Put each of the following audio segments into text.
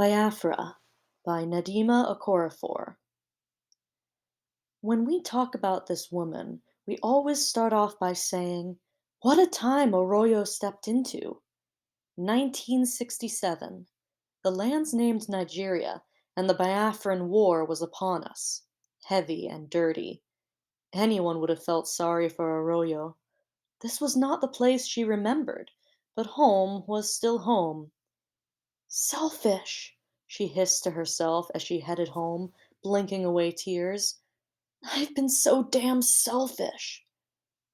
Biafra by Nedima Okorafor. When we talk about this woman, we always start off by saying, what a time Arroyo stepped into! 1967. The land's named Nigeria, and the Biafran War was upon us. Heavy and dirty. Anyone would have felt sorry for Arroyo. This was not the place she remembered, but home was still home. Selfish, she hissed to herself as she headed home, blinking away tears. I've been so damn selfish.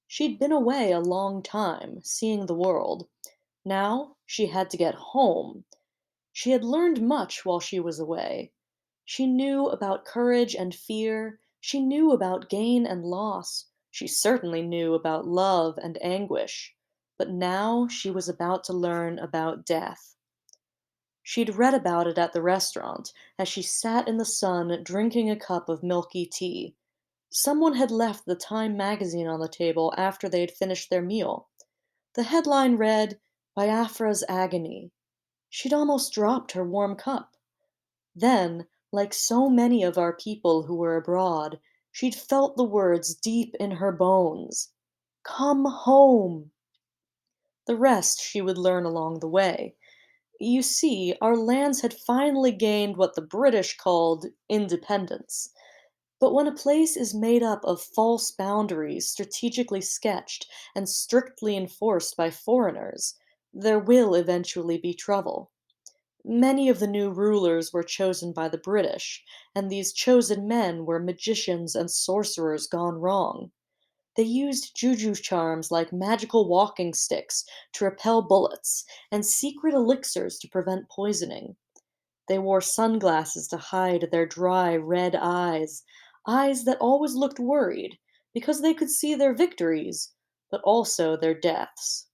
She'd been away a long time, seeing the world. Now she had to get home. She had learned much while she was away. She knew about courage and fear. She knew about gain and loss. She certainly knew about love and anguish. But now she was about to learn about death. She'd read about it at the restaurant as she sat in the sun drinking a cup of milky tea. Someone had left the Time magazine on the table after they had finished their meal. The headline read, Biafra's Agony. She'd almost dropped her warm cup. Then, like so many of our people who were abroad, she'd felt the words deep in her bones. Come home! The rest she would learn along the way. You see, our lands had finally gained what the British called independence. But when a place is made up of false boundaries strategically sketched and strictly enforced by foreigners, there will eventually be trouble. Many of the new rulers were chosen by the British, and these chosen men were magicians and sorcerers gone wrong. They used juju charms like magical walking sticks to repel bullets, and secret elixirs to prevent poisoning. They wore sunglasses to hide their dry red eyes, eyes that always looked worried, because they could see their victories, but also their deaths.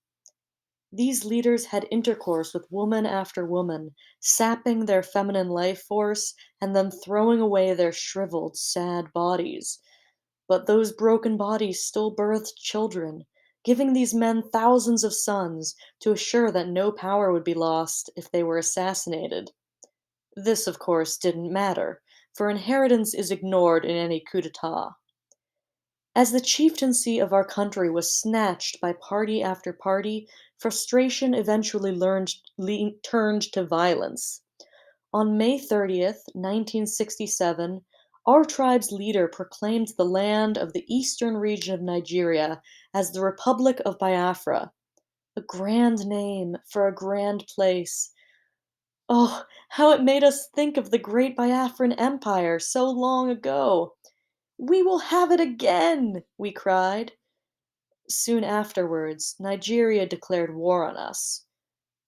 These leaders had intercourse with woman after woman, sapping their feminine life force and then throwing away their shriveled, sad bodies. But those broken bodies still birthed children, giving these men thousands of sons to assure that no power would be lost if they were assassinated. This, of course, didn't matter, for inheritance is ignored in any coup d'etat. As the chieftaincy of our country was snatched by party after party, frustration eventually turned to violence. On May 30th, 1967, our tribe's leader proclaimed the land of the eastern region of Nigeria as the Republic of Biafra. A grand name for a grand place. Oh, how it made us think of the great Biafran Empire so long ago! We will have it again! We cried. Soon afterwards, Nigeria declared war on us.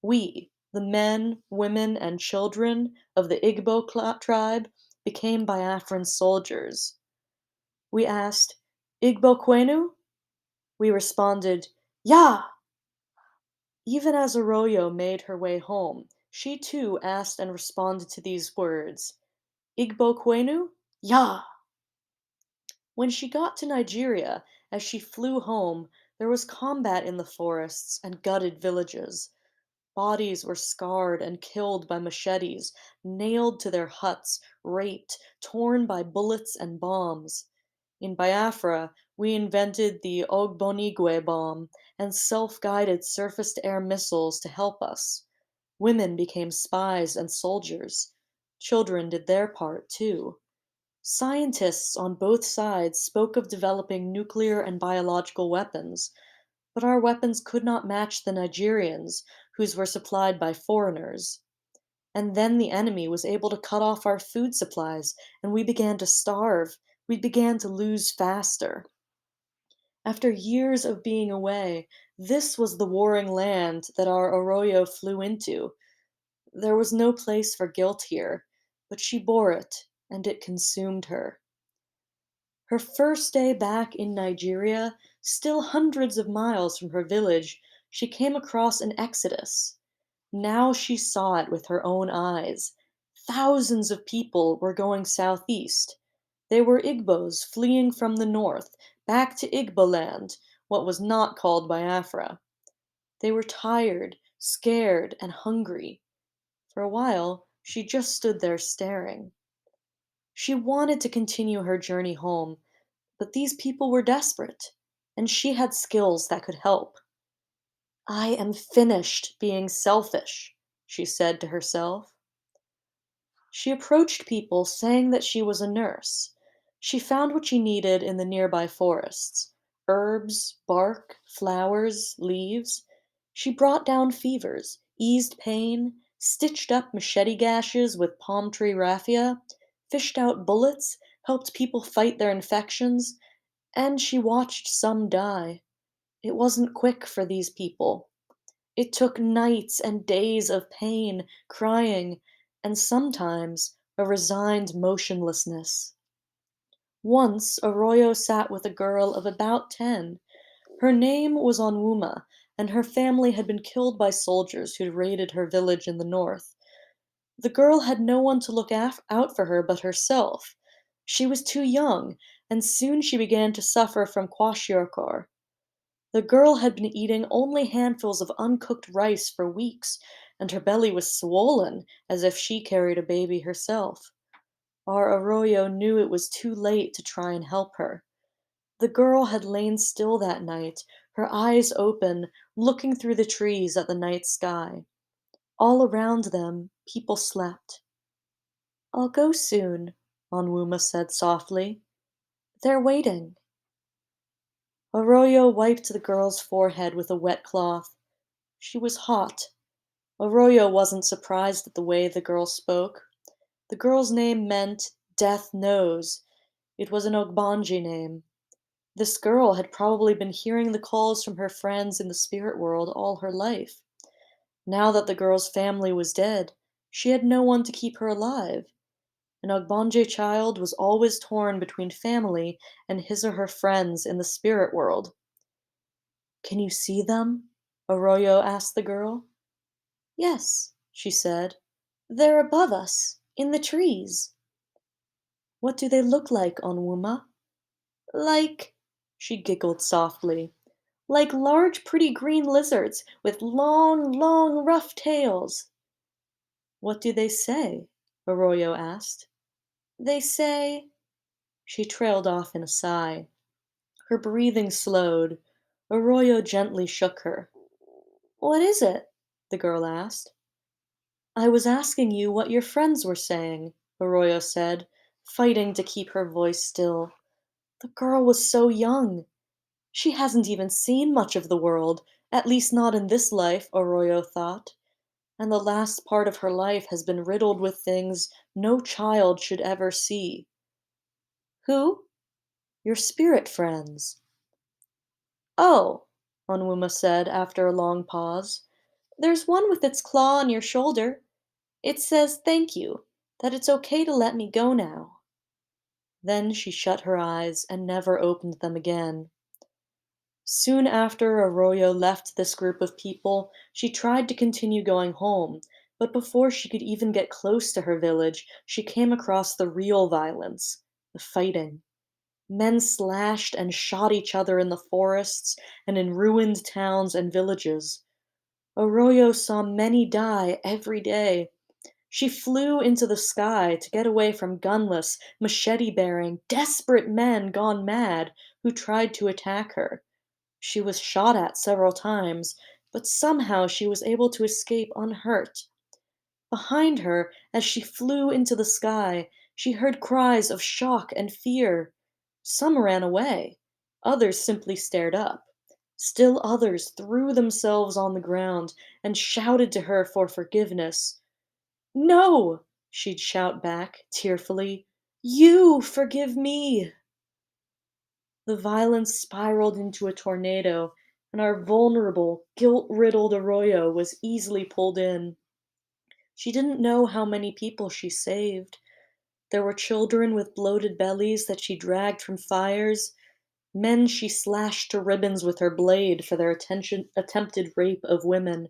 We, the men, women, and children of the Igbo tribe, became Biafran soldiers. We asked, Igbo Kwenu? We responded, Ya! Even as Arroyo made her way home, she too asked and responded to these words, Igbo Kwenu? Ya! When she got to Nigeria, as she flew home, there was combat in the forests and gutted villages. Bodies were scarred and killed by machetes, nailed to their huts, raped, torn by bullets and bombs. In Biafra, we invented the Ogbonigwe bomb and self-guided surface-to-air missiles to help us. Women became spies and soldiers. Children did their part, too. Scientists on both sides spoke of developing nuclear and biological weapons, but our weapons could not match the Nigerians, whose were supplied by foreigners. And then the enemy was able to cut off our food supplies, and we began to starve. We began to lose faster. After years of being away, this was the warring land that our Arroyo flew into. There was no place for guilt here, but she bore it, and it consumed her. Her first day back in Nigeria, still hundreds of miles from her village, she came across an exodus. Now she saw it with her own eyes. Thousands of people were going southeast. They were Igbos fleeing from the north, back to Igboland, what was not called Biafra. They were tired, scared, and hungry. For a while, She just stood there staring. She wanted to continue her journey home, but these people were desperate, and she had skills that could help. I am finished being selfish, she said to herself. She approached people saying that she was a nurse. She found what she needed in the nearby forests: herbs, bark, flowers, leaves. She brought down fevers, eased pain, stitched up machete gashes with palm tree raffia, fished out bullets, helped people fight their infections, and she watched some die. It wasn't quick for these people. It took nights and days of pain, crying, and sometimes a resigned motionlessness. Once Arroyo sat with a girl of about 10. Her name was Onwuma, and her family had been killed by soldiers who'd raided her village in the north. The girl had no one to look out for her but herself. She was too young, and soon she began to suffer from kwashiorkor. The girl had been eating only handfuls of uncooked rice for weeks, and her belly was swollen as if she carried a baby herself. Our Arroyo knew it was too late to try and help her. The girl had lain still that night, her eyes open, looking through the trees at the night sky. All around them, people slept. "I'll go soon," Onwuma said softly. "They're waiting." Arroyo wiped the girl's forehead with a wet cloth. She was hot. Arroyo wasn't surprised at the way the girl spoke. The girl's name meant "death knows." It was an Ogbanji name. This girl had probably been hearing the calls from her friends in the spirit world all her life. Now that the girl's family was dead, she had no one to keep her alive. An Ogbanji child was always torn between family and his or her friends in the spirit world. "Can you see them?" Arroyo asked the girl. "Yes," she said. "They're above us, in the trees." "What do they look like, Onwuma?" "Like," she giggled softly, "like large pretty green lizards with long, long rough tails." "What do they say?" Arroyo asked. "They say—" She trailed off in a sigh. Her breathing slowed. Arroyo gently shook her. "What is it?" the girl asked. "I was asking you what your friends were saying," Arroyo said, fighting to keep her voice still. The girl was so young. She hasn't even seen much of the world, at least not in this life, Arroyo thought. And the last part of her life has been riddled with things no child should ever see. "Who?" "Your spirit friends." "Oh," Onwuma said after a long pause. "There's one with its claw on your shoulder. It says thank you, that it's okay to let me go now." Then she shut her eyes and never opened them again. Soon after Arroyo left this group of people, she tried to continue going home, but before she could even get close to her village, she came across the real violence, the fighting. Men slashed and shot each other in the forests and in ruined towns and villages. Arroyo saw many die every day. She flew into the sky to get away from gunless, machete-bearing, desperate men gone mad who tried to attack her. She was shot at several times, but somehow she was able to escape unhurt. Behind her, as she flew into the sky, she heard cries of shock and fear. Some ran away. Others simply stared up. Still others threw themselves on the ground and shouted to her for forgiveness. "No!" she'd shout back, tearfully. "You forgive me!" The violence spiraled into a tornado, and our vulnerable, guilt-riddled Arroyo was easily pulled in. She didn't know how many people she saved. There were children with bloated bellies that she dragged from fires, men she slashed to ribbons with her blade for their attempted rape of women.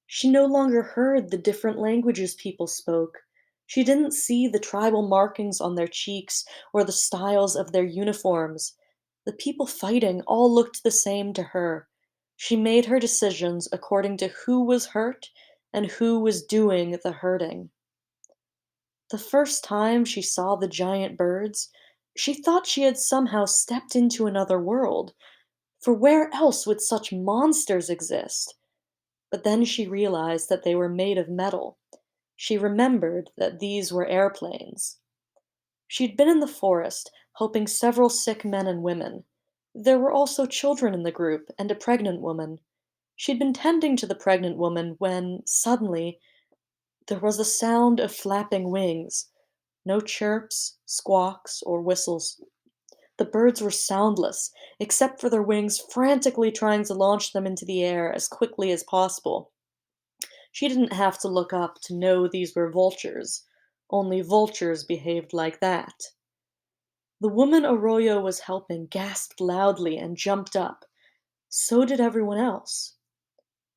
She no longer heard the different languages people spoke. She didn't see the tribal markings on their cheeks or the styles of their uniforms. The people fighting all looked the same to her. She made her decisions according to who was hurt and who was doing the hurting. The first time she saw the giant birds, she thought she had somehow stepped into another world, for where else would such monsters exist? But then she realized that they were made of metal. She remembered that these were airplanes. She'd been in the forest, helping several sick men and women. There were also children in the group and a pregnant woman. She'd been tending to the pregnant woman when, suddenly, there was a sound of flapping wings. No chirps, squawks, or whistles. The birds were soundless, except for their wings frantically trying to launch them into the air as quickly as possible. She didn't have to look up to know these were vultures. Only vultures behaved like that. The woman Arroyo was helping gasped loudly and jumped up. So did everyone else.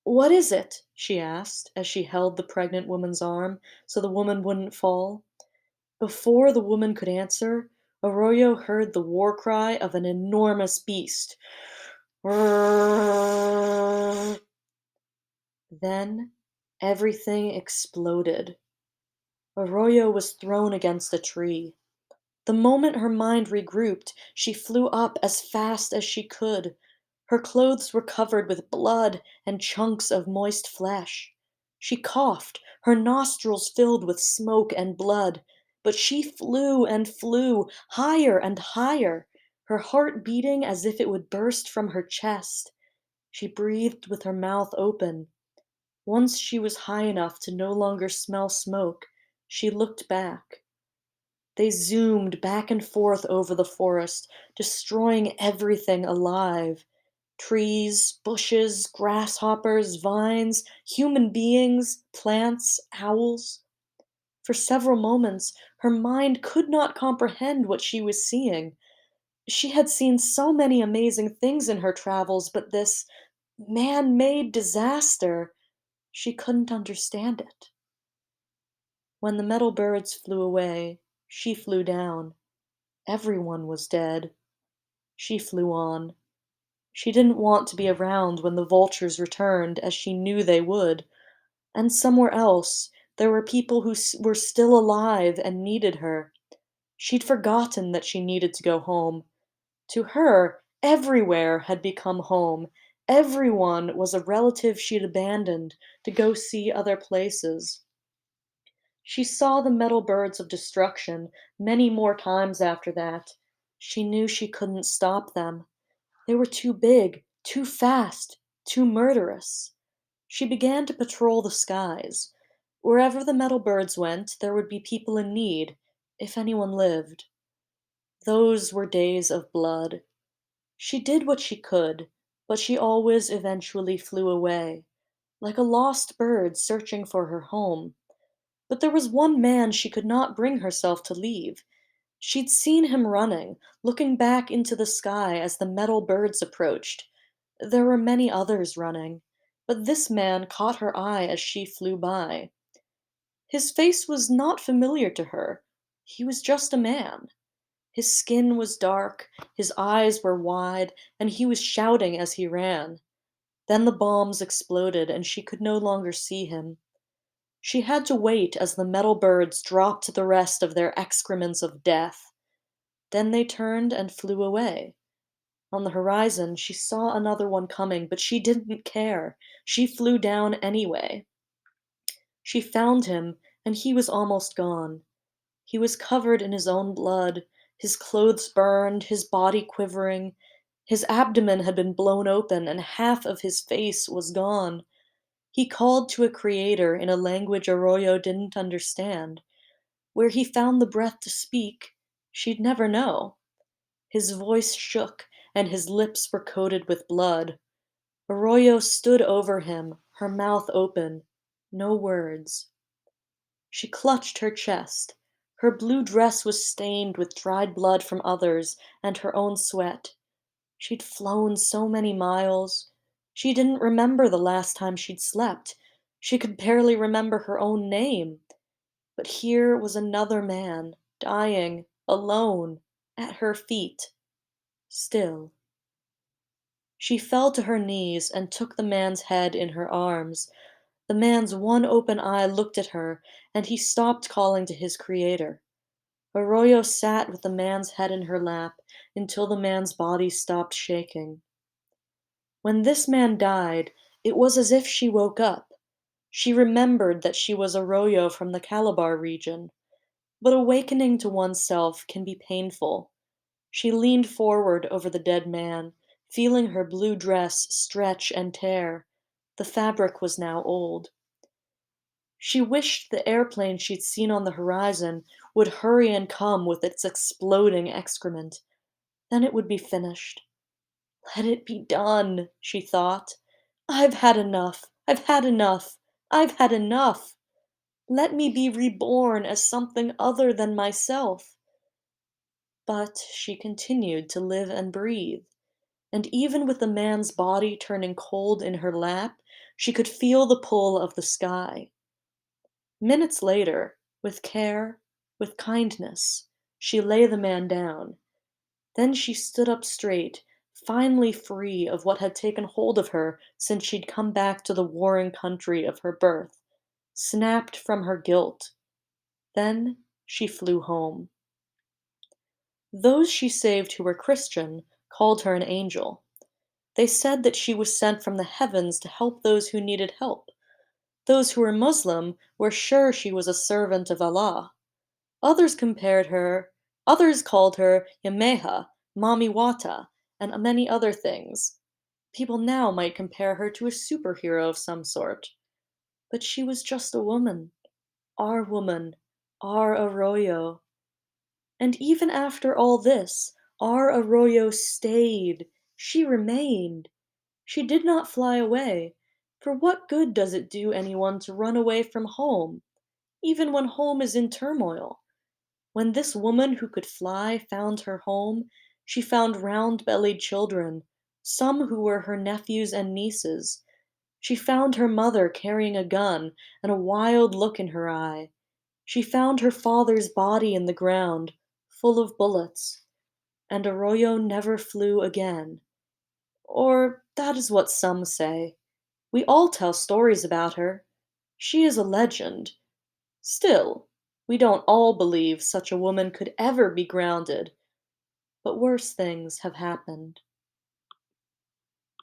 "What is it?" she asked, as she held the pregnant woman's arm so the woman wouldn't fall. Before the woman could answer, Arroyo heard the war cry of an enormous beast. Then everything exploded. Arroyo was thrown against a tree. The moment her mind regrouped, she flew up as fast as she could. Her clothes were covered with blood and chunks of moist flesh. She coughed, her nostrils filled with smoke and blood. But she flew and flew, higher and higher, her heart beating as if it would burst from her chest. She breathed with her mouth open. Once she was high enough to no longer smell smoke, she looked back. They zoomed back and forth over the forest, destroying everything alive. Trees, bushes, grasshoppers, vines, human beings, plants, owls. For several moments, her mind could not comprehend what she was seeing. She had seen so many amazing things in her travels, but this man-made disaster, she couldn't understand it. When the metal birds flew away, she flew down. Everyone was dead. She flew on. She didn't want to be around when the vultures returned, as she knew they would. And somewhere else, there were people who were still alive and needed her. She'd forgotten that she needed to go home. To her, everywhere had become home. Everyone was a relative she'd abandoned to go see other places. She saw the metal birds of destruction many more times after that. She knew she couldn't stop them. They were too big, too fast, too murderous. She began to patrol the skies. Wherever the metal birds went, there would be people in need, if anyone lived. Those were days of blood. She did what she could, but she always eventually flew away, like a lost bird searching for her home. But there was one man she could not bring herself to leave. She'd seen him running, looking back into the sky as the metal birds approached. There were many others running, but this man caught her eye as she flew by. His face was not familiar to her. He was just a man. His skin was dark, his eyes were wide, and he was shouting as he ran. Then the bombs exploded and she could no longer see him. She had to wait as the metal birds dropped the rest of their excrements of death. Then they turned and flew away. On the horizon, she saw another one coming, but she didn't care. She flew down anyway. She found him, and he was almost gone. He was covered in his own blood, his clothes burned, his body quivering. His abdomen had been blown open, and half of his face was gone. He called to a creator in a language Arroyo didn't understand. Where he found the breath to speak, she'd never know. His voice shook, and his lips were coated with blood. Arroyo stood over him, her mouth open. No words. She clutched her chest. Her blue dress was stained with dried blood from others, and her own sweat. She'd flown so many miles. She didn't remember the last time she'd slept. She could barely remember her own name. But here was another man, dying, alone, at her feet, still. She fell to her knees and took the man's head in her arms. The man's one open eye looked at her, and he stopped calling to his creator. Arroyo sat with the man's head in her lap until the man's body stopped shaking. When this man died, it was as if she woke up. She remembered that she was Arroyo from the Calabar region. But awakening to oneself can be painful. She leaned forward over the dead man, feeling her blue dress stretch and tear. The fabric was now old. She wished the airplane she'd seen on the horizon would hurry and come with its exploding excrement. Then it would be finished. Let it be done, she thought. I've had enough. I've had enough. I've had enough. Let me be reborn as something other than myself. But she continued to live and breathe, and even with the man's body turning cold in her lap, she could feel the pull of the sky. Minutes later, with care, with kindness, she lay the man down. Then she stood up straight, finally free of what had taken hold of her since she'd come back to the warring country of her birth, snapped from her guilt. Then she flew home. Those she saved who were Christian called her an angel. They said that she was sent from the heavens to help those who needed help. Those who were Muslim were sure she was a servant of Allah. Others compared her, others called her Yameha, Mami Wata, and many other things. People now might compare her to a superhero of some sort. But she was just a woman, our Arroyo. And even after all this, our Arroyo stayed. She remained. She did not fly away, for what good does it do anyone to run away from home, even when home is in turmoil? When this woman who could fly found her home, she found round-bellied children, some who were her nephews and nieces. She found her mother carrying a gun and a wild look in her eye. She found her father's body in the ground, full of bullets. And Arroyo never flew again. Or that is what some say. We all tell stories about her. She is a legend. Still, we don't all believe such a woman could ever be grounded. But worse things have happened.